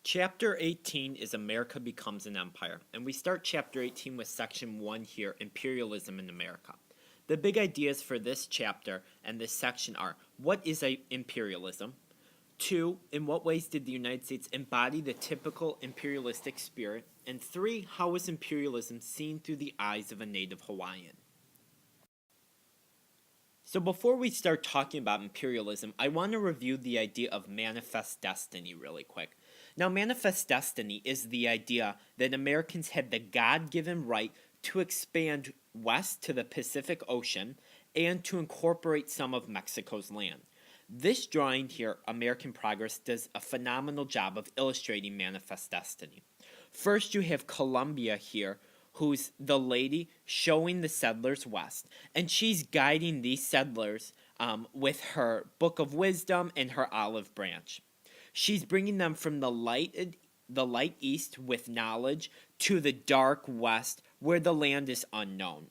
Chapter 18 is America Becomes an Empire, and we start Chapter 18 with Section 1 here, Imperialism in America. The big ideas for this chapter and this section are, what is imperialism? 2, in what ways did the United States embody the typical imperialistic spirit? And 3, how is imperialism seen through the eyes of a native Hawaiian? So before we start talking about imperialism, I want to review the idea of manifest destiny really quick. Now, manifest destiny is the idea that Americans had the God-given right to expand west to the Pacific Ocean and to incorporate some of Mexico's land. This drawing here, American Progress, does a phenomenal job of illustrating manifest destiny. First, you have Columbia here, who's the lady showing the settlers west, and she's guiding these settlers with her book of wisdom and her olive branch. She's bringing them from the light east with knowledge to the dark west where the land is unknown.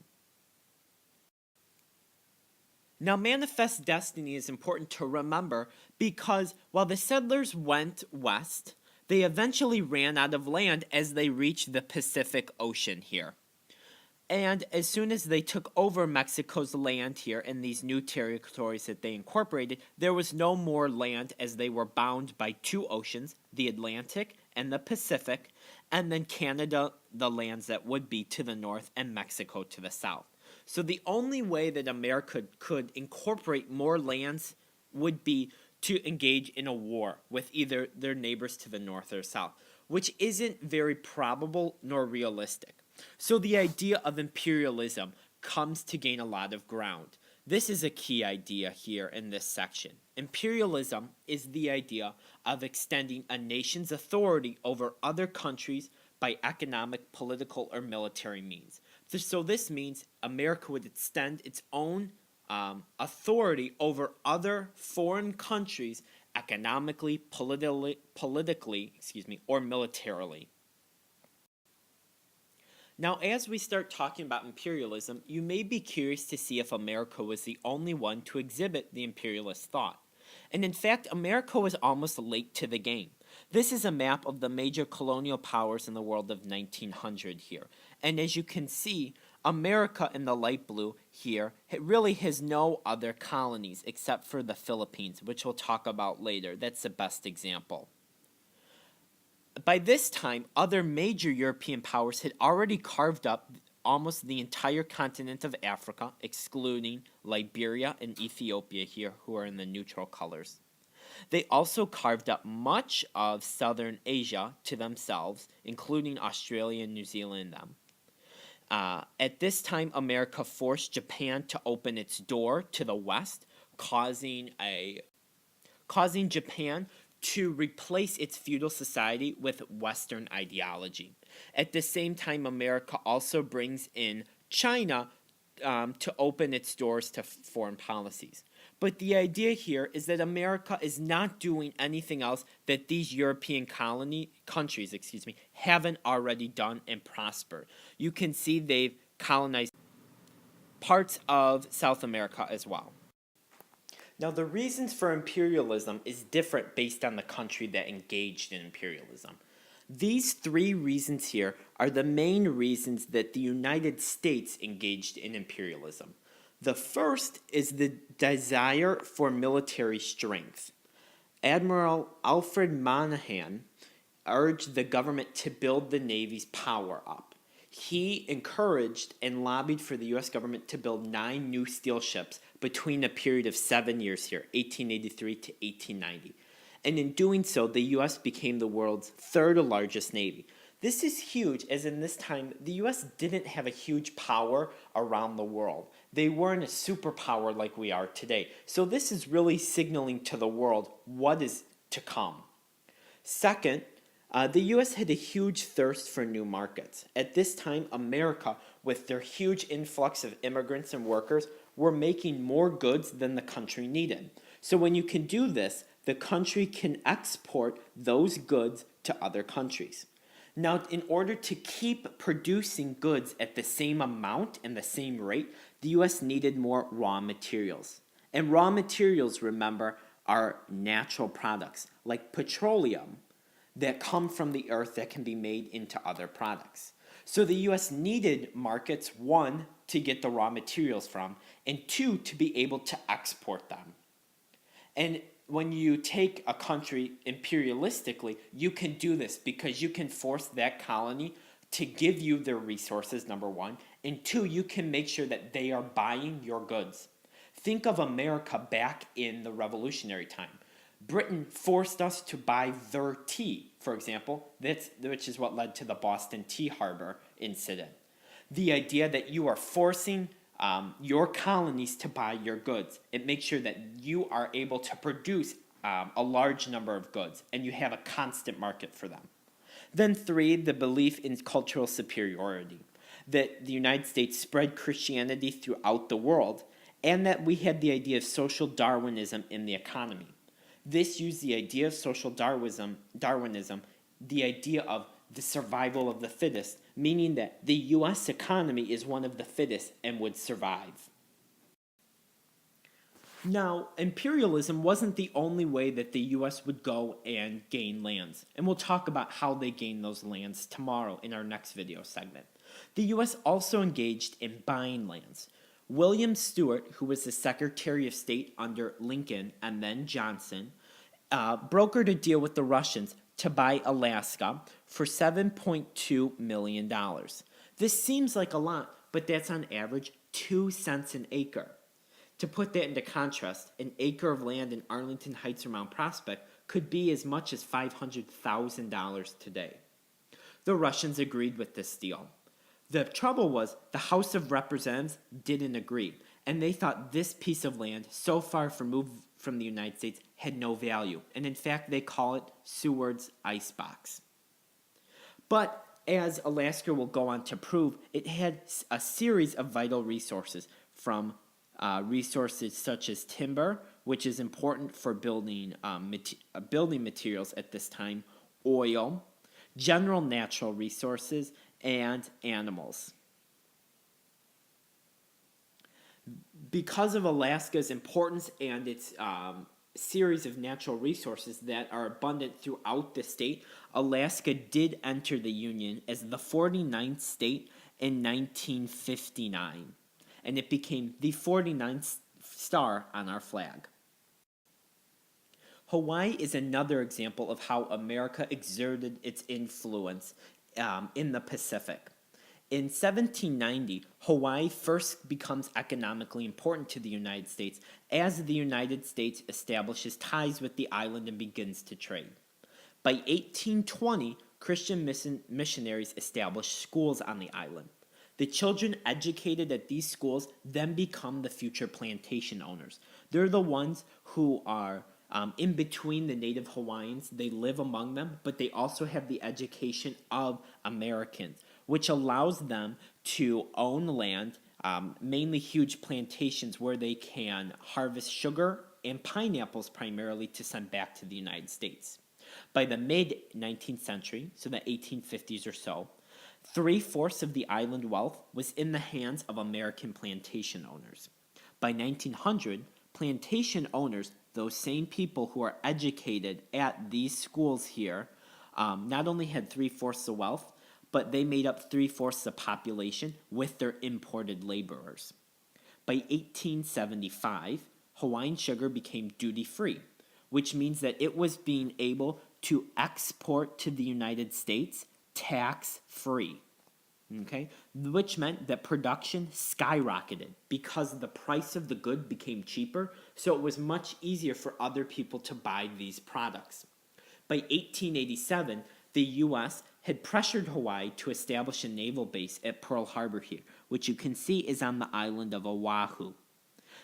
Now, manifest destiny is important to remember because while the settlers went west, they eventually ran out of land as they reached the Pacific Ocean here. And as soon as they took over Mexico's land here and these new territories that they incorporated, there was no more land as they were bound by two oceans, the Atlantic and the Pacific, and then Canada, the lands that would be to the north, and Mexico to the south. So the only way that America could incorporate more lands would be to engage in a war with either their neighbors to the north or south, which isn't very probable nor realistic. So the idea of imperialism comes to gain a lot of ground. This is a key idea here in this section. Imperialism is the idea of extending a nation's authority over other countries by economic, political, or military means. So this means America would extend its own authority over other foreign countries economically, politically, or militarily. Now, as we start talking about imperialism, you may be curious to see if America was the only one to exhibit the imperialist thought. And in fact, America was almost late to the game. This is a map of the major colonial powers in the world of 1900 here. And as you can see, America in the light blue here, it really has no other colonies except for the Philippines, which we'll talk about later. That's the best example. By this time, other major European powers had already carved up almost the entire continent of Africa, excluding Liberia and Ethiopia here, who are in the neutral colors. They also carved up much of southern Asia to themselves, including Australia and New Zealand and them. At this time, America forced Japan to open its door to the west, causing Japan to replace its feudal society with Western ideology. At the same time, America also brings in China to open its doors to foreign policies. But the idea here is that America is not doing anything else that these European countries haven't already done and prospered. You can see they've colonized parts of South America as well. Now, the reasons for imperialism is different based on the country that engaged in imperialism. These three reasons here are the main reasons that the United States engaged in imperialism. The first is the desire for military strength. Admiral Alfred Monaghan urged the government to build the Navy's power up. He encouraged and lobbied for the U.S. government to build 9 new steel ships between a period of 7 years here, 1883 to 1890. And in doing so, the U.S. became the world's third largest navy. This is huge, as in this time, the U.S. didn't have a huge power around the world. They weren't a superpower like we are today. So this is really signaling to the world what is to come. Second, the U.S. had a huge thirst for new markets. At this time, America, with their huge influx of immigrants and workers, were making more goods than the country needed. So when you can do this, the country can export those goods to other countries. Now, in order to keep producing goods at the same amount and the same rate, the U.S. needed more raw materials. And raw materials, remember, are natural products like petroleum. that come from the earth that can be made into other products. So the US needed markets, one, to get the raw materials from, and two, to be able to export them. And when you take a country imperialistically, you can do this because you can force that colony to give you their resources, number one, and two, you can make sure that they are buying your goods. Think of America back in the Revolutionary time. Britain forced us to buy their tea, for example, which is what led to the Boston Tea Harbor incident. The idea that you are forcing your colonies to buy your goods. It makes sure that you are able to produce a large number of goods and you have a constant market for them. Then three, the belief in cultural superiority, that the United States spread Christianity throughout the world, and that we had the idea of social Darwinism in the economy. This used the idea of social Darwinism, the idea of the survival of the fittest, meaning that the U.S. economy is one of the fittest and would survive. Now, imperialism wasn't the only way that the U.S. would go and gain lands, and we'll talk about how they gained those lands tomorrow in our next video segment. The U.S. also engaged in buying lands. William Stewart, who was the Secretary of State under Lincoln and then Johnson, brokered a deal with the Russians to buy Alaska for $7.2 million. This seems like a lot, but that's on average 2 cents an acre. To put that into contrast, an acre of land in Arlington Heights or Mount Prospect could be as much as $500,000 today. The Russians agreed with this deal. The trouble was the House of Representatives didn't agree, and they thought this piece of land, so far removed from the United States, had no value, and in fact they call it Seward's icebox. But as Alaska will go on to prove, it had a series of vital resources, from resources such as timber, which is important for building materials at this time, oil, general natural resources, and animals. Because of Alaska's importance and its series of natural resources that are abundant throughout the state, Alaska did enter the Union as the 49th state in 1959, and it became the 49th star on our flag. Hawaii is another example of how America exerted its influence in the Pacific. In 1790, Hawaii first becomes economically important to the United States as the United States establishes ties with the island and begins to trade. By 1820, Christian missionaries established schools on the island. The children educated at these schools then become the future plantation owners. They're the ones who are in between the native Hawaiians. They live among them, but they also have the education of Americans, which allows them to own land, mainly huge plantations where they can harvest sugar and pineapples primarily to send back to the United States. By the mid-19th century, so the 1850s or so, 3/4 of the island wealth was in the hands of American plantation owners. By 1900, plantation owners, those same people who are educated at these schools here, not only had 3/4 the wealth, but they made up 3/4 the population with their imported laborers. By 1875, Hawaiian sugar became duty-free, which means that it was being able to export to the United States tax-free. Okay? Which meant that production skyrocketed because the price of the good became cheaper, so it was much easier for other people to buy these products. By 1887, the U.S. had pressured Hawaii to establish a naval base at Pearl Harbor here, which you can see is on the island of Oahu.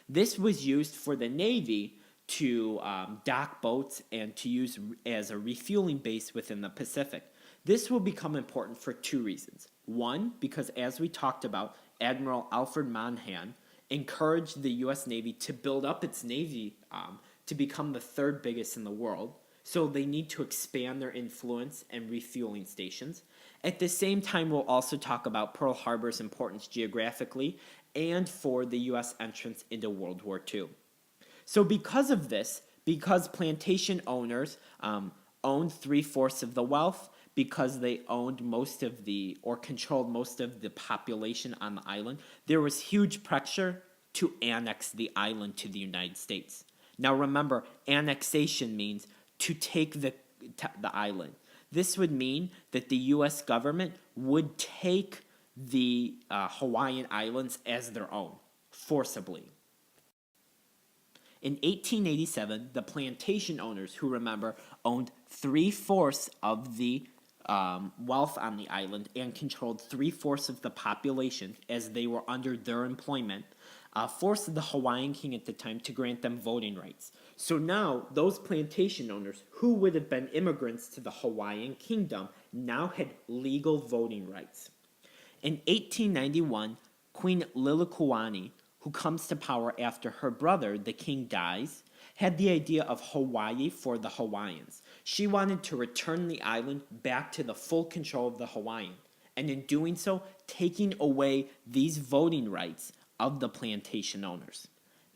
This was used for the Navy to dock boats and to use as a refueling base within the Pacific. This will become important for two reasons. One, because as we talked about, Admiral Alfred Monhan encouraged the U.S. Navy to build up its Navy to become the third biggest in the world. So they need to expand their influence and refueling stations. At the same time, we'll also talk about Pearl Harbor's importance geographically and for the U.S. entrance into World War II. So because of this, because plantation owners owned three-fourths of the wealth because they owned most of the, or controlled most of the population on the island. There was huge pressure to annex the island to the United States. Now remember, annexation means to take the island. This would mean that the U.S. government would take the Hawaiian Islands as their own, forcibly. In 1887, the plantation owners, who remember, owned three-fourths of the wealth on the island and controlled three-fourths of the population as they were under their employment, forced the Hawaiian king at the time to grant them voting rights. So now, those plantation owners, who would have been immigrants to the Hawaiian kingdom, now had legal voting rights. In 1891, Queen Liliuokalani, who comes to power after her brother, the king, dies, had the idea of Hawaii for the Hawaiians. She wanted to return the island back to the full control of the Hawaiian, and in doing so, taking away these voting rights of the plantation owners.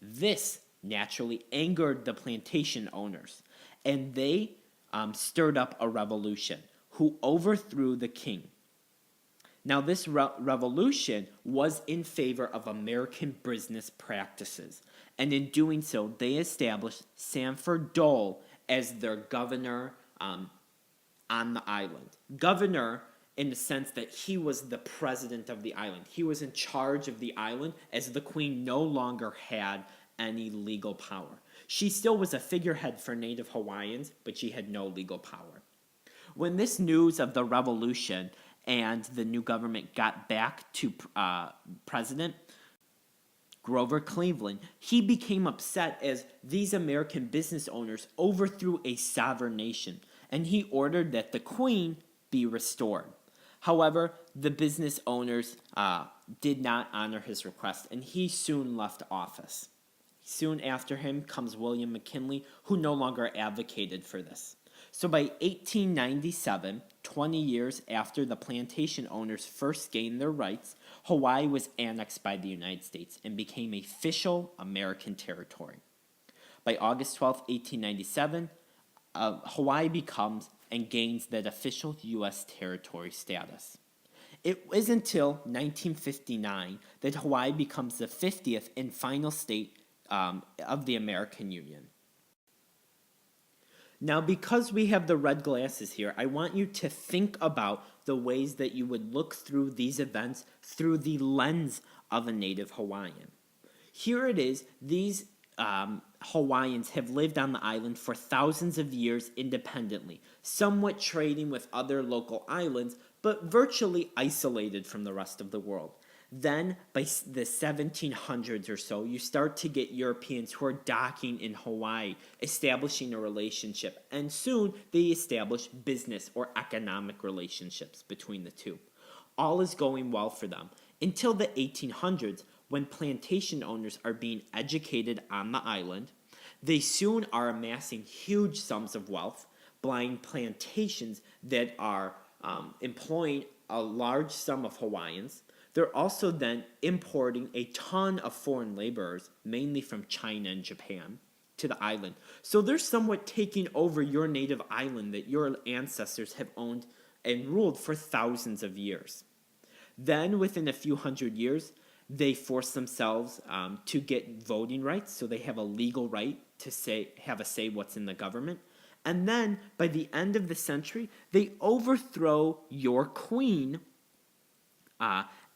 This naturally angered the plantation owners, and they stirred up a revolution who overthrew the king. Now, this revolution was in favor of American business practices, and in doing so, they established Sanford Dole as their governor on the island. Governor in the sense that he was the president of the island. He was in charge of the island as the queen no longer had any legal power. She still was a figurehead for Native Hawaiians, but she had no legal power. When this news of the revolution and the new government got back to President Grover Cleveland, he became upset as these American business owners overthrew a sovereign nation, and he ordered that the queen be restored. However, the business owners did not honor his request, and he soon left office. Soon after him comes William McKinley, who no longer advocated for this. So by 1897, 20 years after the plantation owners first gained their rights, Hawaii was annexed by the United States and became official American territory. By August 12, 1897, Hawaii becomes and gains that official U.S. territory status. It was until 1959 that Hawaii becomes the 50th and final state of the American Union. Now, because we have the red glasses here, I want you to think about the ways that you would look through these events through the lens of a native Hawaiian. Here it is, these Hawaiians have lived on the island for thousands of years independently, somewhat trading with other local islands, but virtually isolated from the rest of the world. Then, by the 1700s or so, you start to get Europeans who are docking in Hawaii, establishing a relationship, and soon they establish business or economic relationships between the two. All is going well for them until the 1800s, when plantation owners are being educated on the island. They soon are amassing huge sums of wealth, buying plantations that are employing a large sum of Hawaiians. They're also then importing a ton of foreign laborers, mainly from China and Japan, to the island. So they're somewhat taking over your native island that your ancestors have owned and ruled for thousands of years. Then, within a few hundred years, they force themselves to get voting rights, so they have a legal right to have a say what's in the government. And then, by the end of the century, they overthrow your queen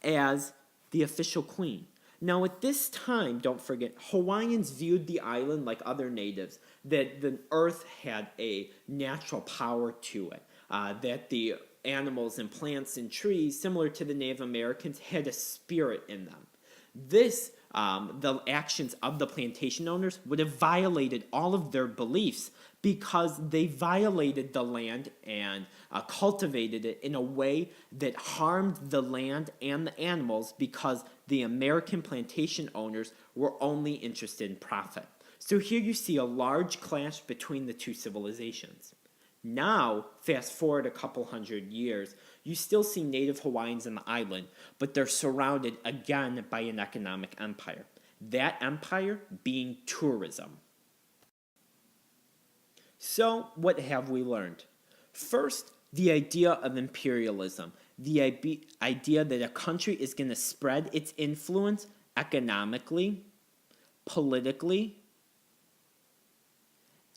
as the official queen. Now, at this time, don't forget, Hawaiians viewed the island like other natives, that the earth had a natural power to it, that the animals and plants and trees, similar to the Native Americans, had a spirit in them. This, the actions of the plantation owners would have violated all of their beliefs because they violated the land and cultivated it in a way that harmed the land and the animals because the American plantation owners were only interested in profit. So here you see a large clash between the two civilizations. Now, fast forward a couple hundred years, you still see native Hawaiians on the island, but they're surrounded again by an economic empire. That empire being tourism. So, what have we learned? First, the idea of imperialism, the idea that a country is going to spread its influence economically, politically,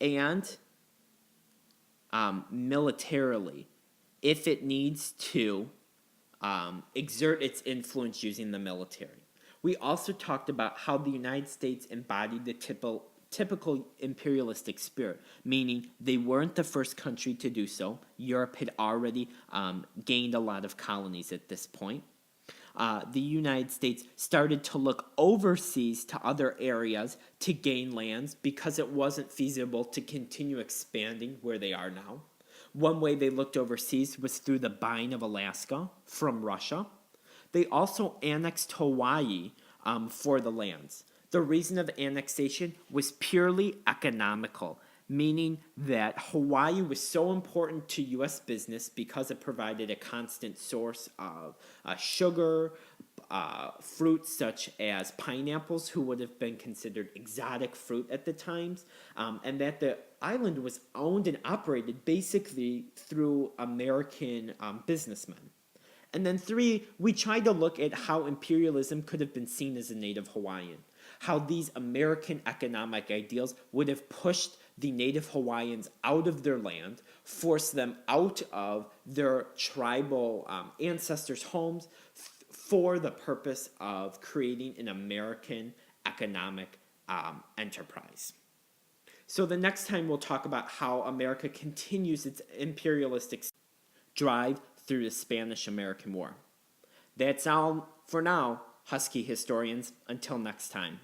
and militarily if it needs to exert its influence using the military. We also talked about how the United States embodied the typical imperialistic spirit, meaning they weren't the first country to do so. Europe had already gained a lot of colonies at this point. The United States started to look overseas to other areas to gain lands because it wasn't feasible to continue expanding where they are now. One way they looked overseas was through the buying of Alaska from Russia. They also annexed Hawaii for the lands. The reason of annexation was purely economical, meaning that Hawaii was so important to U.S. business because it provided a constant source of sugar, fruits such as pineapples, who would have been considered exotic fruit at the times, and that the island was owned and operated basically through American businessmen. And then 3, we tried to look at how imperialism could have been seen as a native Hawaiian, how these American economic ideals would have pushed the native Hawaiians out of their land, forced them out of their tribal ancestors' homes for the purpose of creating an American economic enterprise. So the next time we'll talk about how America continues its imperialistic drive through the Spanish-American War. That's all for now, Husky historians. Until next time.